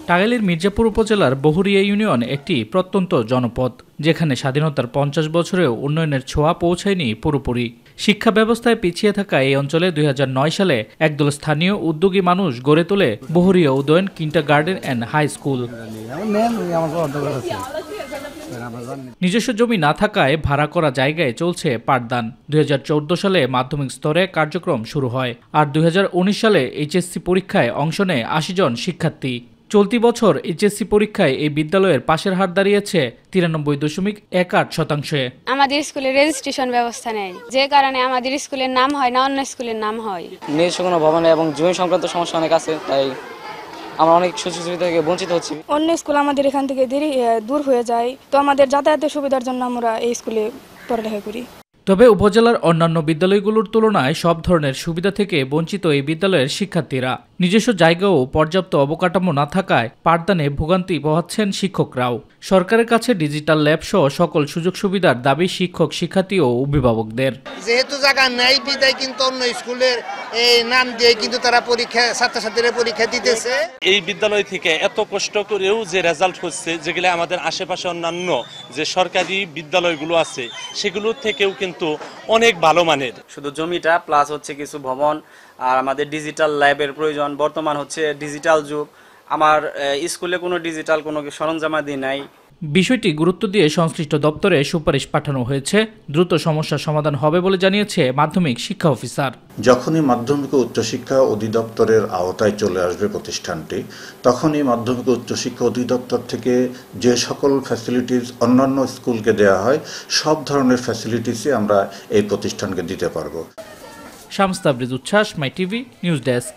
টাঙ্গাইলের মির্জাপুর উপজেলার বহুরিয়া ইউনিয়ন একটি প্রত্যন্ত জনপদ, যেখানে স্বাধীনতার 50 বছরেও উন্নয়নের ছোঁয়া পৌঁছায়নি পুরোপুরি। শিক্ষা ব্যবস্থায় পিছিয়ে থাকা এই অঞ্চলে 2009 সালে একদল স্থানীয় উদ্যোগী মানুষ গড়ে তোলে Bahuria Udayan kindergarten and high school. নিজস্ব জমি না থাকায় ভাড়া করা জায়গায় চলছে পাঠদান। 2014 সালে মাধ্যমিক স্তরে কার্যক্রম শুরু হয়, আর 2019 সালে এইচএসসি পরীক্ষায় অংশ নেয় 80 জন শিক্ষার্থী। চলতি বছর এইচএসসি পরীক্ষায় এই বিদ্যালয়ের পাশের হার দাঁড়িয়েছে 93.18%। আমাদের স্কুলে রেজিস্ট্রেশন ব্যবস্থা নেই, যে কারণে আমাদের স্কুলের নাম হয় না, অন্য স্কুলের নাম হয়। নিজস্ব কোনো ভবন এবং জমি সংক্রান্ত সমস্যা অনেক আছে, তাই আমরা অনেক সুযোগ সুবিধা থেকে বঞ্চিত হচ্ছি। অন্য স্কুল আমাদের এখান থেকে দূর হয়ে যায়, তো আমাদের যাতায়াতের সুবিধার জন্য আমরা এই স্কুলে পড়ালেখা করি। তবে উপজেলার অন্যান্য বিদ্যালয়গুলোর তুলনায় সব ধরনের সুবিধা থেকে বঞ্চিত এই বিদ্যালয়ের শিক্ষার্থীরা। নিজস্ব জায়গা ও পর্যাপ্ত অবকাঠামো না থাকায় পাঠদানে ভোগান্তি পোহাচ্ছেন শিক্ষকরাও। সরকারের কাছে ডিজিটাল ল্যাব সহ সকল সুযোগ সুবিধার দাবি শিক্ষক, শিক্ষার্থী ও অভিভাবকদের। যেহেতু জায়গা নেই বিদায় কিন্তু অন্য স্কুলের এই নাম দিয়ে কিন্তু তারা পরীক্ষা, ছাত্রছাত্রীরা পরীক্ষা দিতেছে। এই বিদ্যালয় থেকে এত কষ্ট করেও যে রেজাল্ট হচ্ছে, যেগুলো আমাদের আশেপাশে অন্যান্য যে সরকারি বিদ্যালয়গুলো আছে সেগুলোর থেকেও কিন্তু অনেক ভালো মানের। শুধু জমিটা প্লাস হচ্ছে কিছু ভবন, আর আমাদের ডিজিটাল ল্যাবের প্রয়োজন। বর্তমান হচ্ছে ডিজিটাল যুগ, আমার স্কুলে কোনো ডিজিটাল কোনো সরঞ্জামাদি নাই। বিষয়টি গুরুত্ব দিয়ে সংশ্লিষ্ট দপ্তরে সুপারিশ পাঠানো হয়েছে। দ্রুত সমস্যার সমাধান হবে বলে জানিয়েছে মাধ্যমিক শিক্ষা অফিসার। যখনই মাধ্যমিক ও উচ্চশিক্ষা অধিদপ্তরের আওতায় চলে আসবে প্রতিষ্ঠানটি, তখনই মাধ্যমিক ও উচ্চশিক্ষা অধিদপ্তর থেকে যে সকল ফ্যাসিলিটিস অন্যান্য স্কুলকে দেওয়া হয়, সব ধরনের ফ্যাসিলিটিসই আমরা এই প্রতিষ্ঠানকে দিতে পারব। শামস তাবরিজ উচ্ছ্বাস, মাই টিভি নিউজ ডেস্ক।